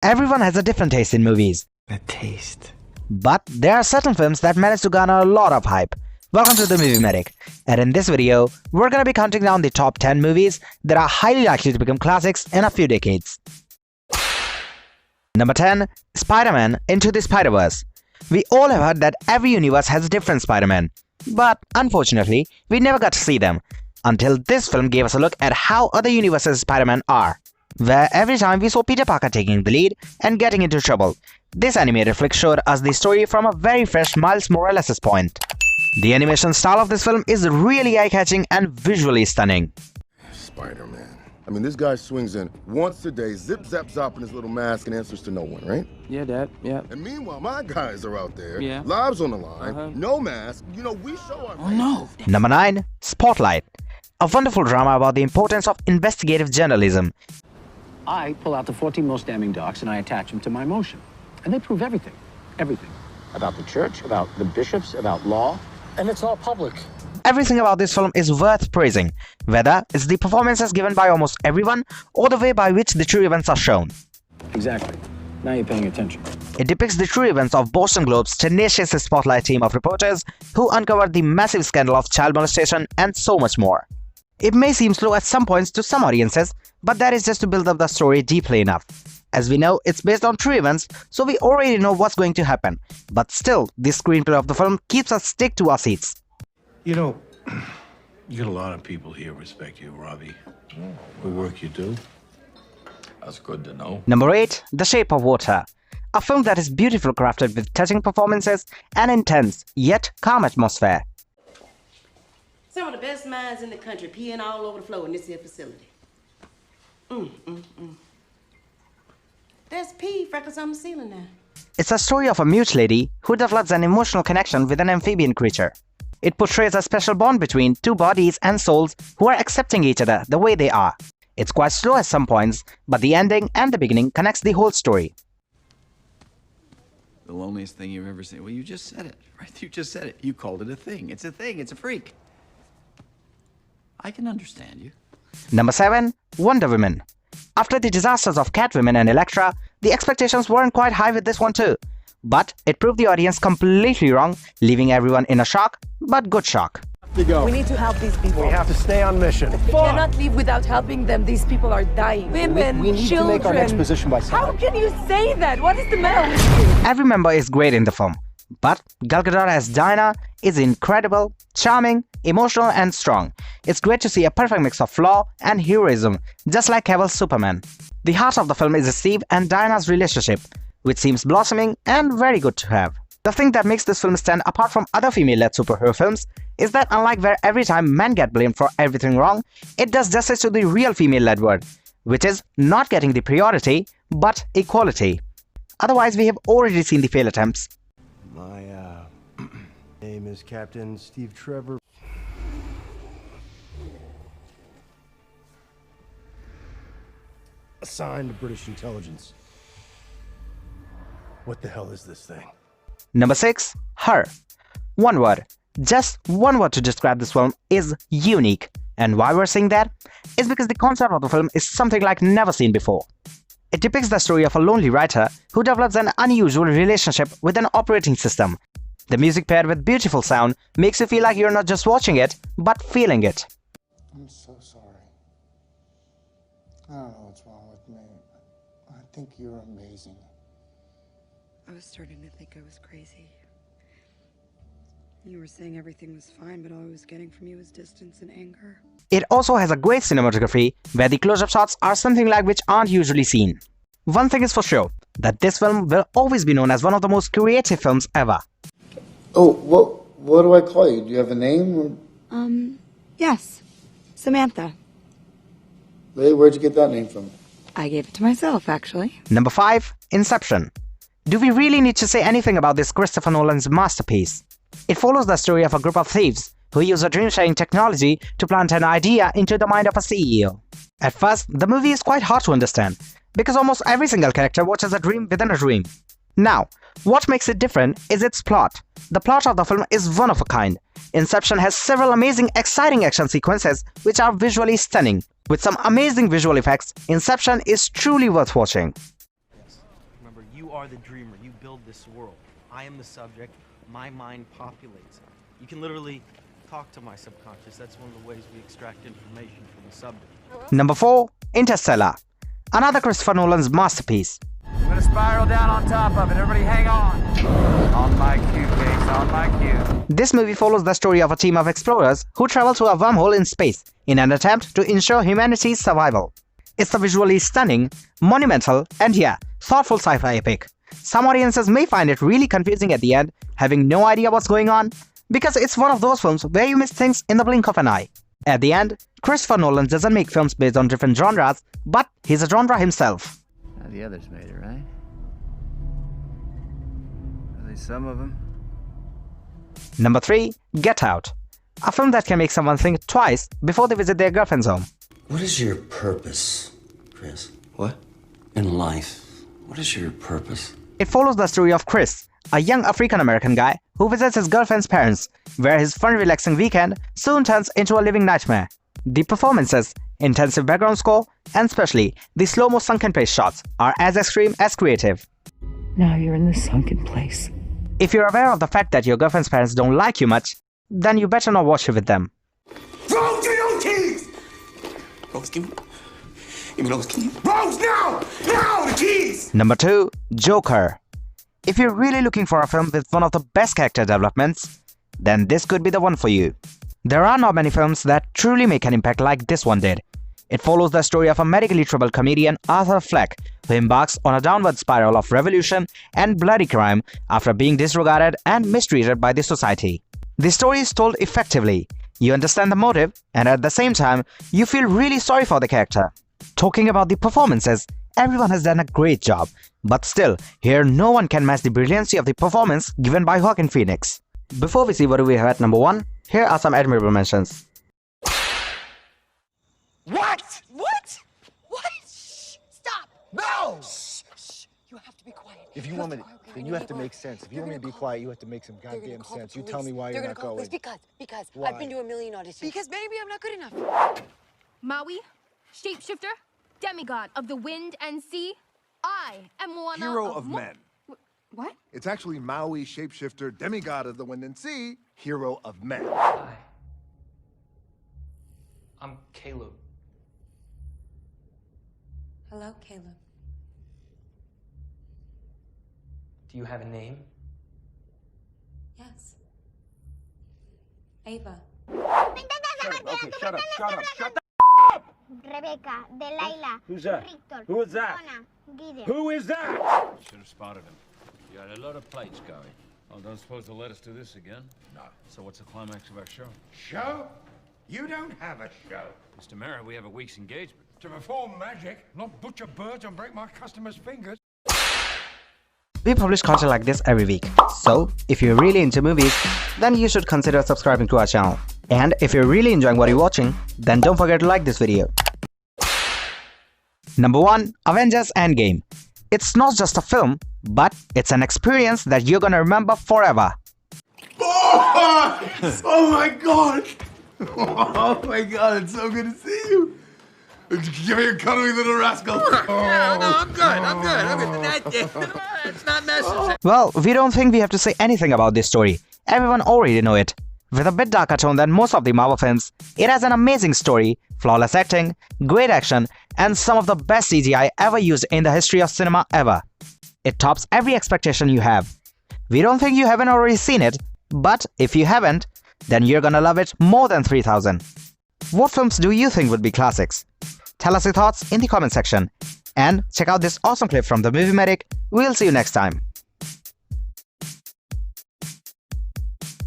Everyone has a different taste in movies. A taste. But there are certain films that manage to garner a lot of hype. Welcome to the Movie Medic, and in this video, we're gonna be counting down the top 10 movies that are highly likely to become classics in a few decades. Number 10. Spider-Man Into the Spider-Verse. We all have heard that every universe has a different Spider-Man, but unfortunately, we never got to see them until this film gave us a look at how other universes' Spider-Man are, where every time we saw Peter Parker taking the lead and getting into trouble. This animated flick showed us the story from a very fresh Miles Morales' point. The animation style of this film is really eye-catching and visually stunning. Spider-Man. I mean, this guy swings in once a day, zip zap zop in his little mask and answers to no one, right? Yeah, Dad, yeah. And meanwhile, my guys are out there, Yeah. lives on the line, no mask. You know, we show our faces. No. Number 9. Spotlight. A wonderful drama about the importance of investigative journalism. I pull out the 14 most damning docs and I attach them to my motion. And they prove everything. Everything. About the church, about the bishops, about law. And it's all public. Everything about this film is worth praising, whether it's the performances given by almost everyone or the way by which the true events are shown. Exactly. Now you're paying attention. It depicts the true events of Boston Globe's tenacious spotlight team of reporters who uncovered the massive scandal of child molestation and so much more. It may seem slow at some points to some audiences, but that is just to build up the story deeply enough. As we know, it's based on true events, so we already know what's going to happen. But still, the screenplay of the film keeps us stick to our seats. You know, you got a lot of people here respect you, Robbie. The work you do. That's good to know. Number 8. The Shape of Water. A film that is beautifully crafted with touching performances and intense, yet calm atmosphere. Some of the best minds in the country peeing all over the floor in this here facility. There's pee freckles on the ceiling now. It's a story of a mute lady who develops an emotional connection with an amphibian creature. It portrays a special bond between two bodies and souls who are accepting each other the way they are. It's quite slow at some points, but the ending and the beginning connects the whole story. The loneliest thing you've ever seen. Well, you just said it, right? You just said it. You called it a thing. It's a thing. It's a freak. I can understand you. Number 7. Wonder Woman. After the disasters of Catwoman and Elektra, the expectations weren't quite high with this one too. But it proved the audience completely wrong, leaving everyone in a shock, but good shock. We need to help these people. We have to stay on mission. We cannot leave without helping them. These people are dying. Women, We need children. to make our next position by How Sunday. can you say that? What is the matter with you? Every member is great in the film, but Gal Gadot as Dinah is incredible, charming, emotional and strong. It's great to see a perfect mix of flaw and heroism, just like Cavill's Superman. The heart of the film is Steve and Dinah's relationship, which seems blossoming and very good to have. The thing that makes this film stand apart from other female-led superhero films is that unlike where every time men get blamed for everything wrong, it does justice to the real female-led word, which is not getting the priority, but equality. Otherwise, we have already seen the failed attempts. My name is Captain Steve Trevor. Assigned to British intelligence. What the hell is this thing? Number 6. Her. One word. Just one word to describe this film is unique. And why we're saying that is because the concept of the film is something like never seen before. It depicts the story of a lonely writer who develops an unusual relationship with an operating system. The music paired with beautiful sound makes you feel like you're not just watching it, but feeling it. I'm so sorry. I don't know what's wrong with me. I think you're amazing. I was starting to think I was crazy. You were saying everything was fine, but all I was getting from you was distance and anger. It also has a great cinematography where the close-up shots are something like which aren't usually seen. One thing is for sure, that this film will always be known as one of the most creative films ever. Oh, what do I call you? Do you have a name? Yes. Samantha. Hey, where'd you get that name from? I gave it to myself, actually. Number 5. Inception. Do we really need to say anything about this Christopher Nolan's masterpiece? It follows the story of a group of thieves who use a dream-sharing technology to plant an idea into the mind of a CEO. At first, the movie is quite hard to understand, because almost every single character watches a dream within a dream. Now, what makes it different is its plot. The plot of the film is one of a kind. Inception has several amazing, exciting action sequences which are visually stunning. With some amazing visual effects, Inception is truly worth watching. Remember, you are the dreamer. You build this world. I am the subject. My mind populates it. You can literally talk to my subconscious. That's one of the ways we extract information from the subject. Number 4. Interstellar. Another Christopher Nolan's masterpiece. I'm gonna spiral down on top of it. Everybody hang on. On my cue, Case. On my cue. This movie follows the story of a team of explorers who travel through a wormhole in space in an attempt to ensure humanity's survival. It's a visually stunning, monumental, and thoughtful sci-fi epic. Some audiences may find it really confusing at the end, having no idea what's going on, because it's one of those films where you miss things in the blink of an eye. At the end, Christopher Nolan doesn't make films based on different genres, but he's a genre himself. The others made it, right? At least some of them. Number 3. Get Out. A film that can make someone think twice before they visit their girlfriend's home. What is your purpose, Chris? What? In life. What is your purpose? It follows the story of Chris, a young African-American guy who visits his girlfriend's parents, where his fun, relaxing weekend soon turns into a living nightmare. The performances, intensive background score, and especially the slow-mo sunken place shots are as extreme as creative. Now you're in the sunken place. If you're aware of the fact that your girlfriend's parents don't like you much, then you better not watch it with them. Rose, give me those keys! Rose, give me those keys. Rose, now! Now, the keys! Number 2. Joker. If you're really looking for a film with one of the best character developments, then this could be the one for you. There are not many films that truly make an impact like this one did. It follows the story of a medically troubled comedian, Arthur Fleck, who embarks on a downward spiral of revolution and bloody crime after being disregarded and mistreated by the society. The story is told effectively. You understand the motive, and at the same time, you feel really sorry for the character. Talking about the performances, everyone has done a great job, but still, here no one can match the brilliancy of the performance given by Joaquin Phoenix. Before we see what do we have at number 1, here are some admirable mentions. What? What? What? Shh! Stop! No! Shh! Shh! You have to be quiet. If you want me to, then you have to make sense. If you want me to be quiet, you have to make some goddamn sense. You tell me why you're not going. Because Why? I've been to a million auditions. Because maybe I'm not good enough. Maui, shapeshifter, demigod of the wind and sea. I am one Hero of men. What? It's actually Maui, shapeshifter, demigod of the wind and sea, hero of men. Hi. I'm Caleb. Hello, Caleb. Do you have a name? Yes. Ava. Okay, shut up, shut up, shut up! Rebecca, Delilah, Who's that? Victor, Who is that? Donna, Gideon. Who is that? Should have spotted him. You had a lot of plates going. Oh, don't suppose they'll let us do this again? No. So what's the climax of our show? Show? You don't have a show. Mr. Mara, we have a week's engagement. To perform magic, not butcher birds and break my customers' fingers. We publish content like this every week, so if you're really into movies, then you should consider subscribing to our channel. And if you're really enjoying what you're watching, then don't forget to like this video. Number 1. Avengers Endgame. It's not just a film, but it's an experience that you're gonna remember forever. Oh my god! Oh my god, it's so good to see you! Give me a cuddly little rascal! Yeah, no, I'm good. It's not necessary. Well, we don't think we have to say anything about this story. Everyone already know it. With a bit darker tone than most of the Marvel films, it has an amazing story, flawless acting, great action, and some of the best CGI ever used in the history of cinema ever. It tops every expectation you have. We don't think you haven't already seen it, but if you haven't, then you're gonna love it more than 3000. What films do you think would be classics? Tell us your thoughts in the comment section. And check out this awesome clip from the Movie Medic. We'll see you next time.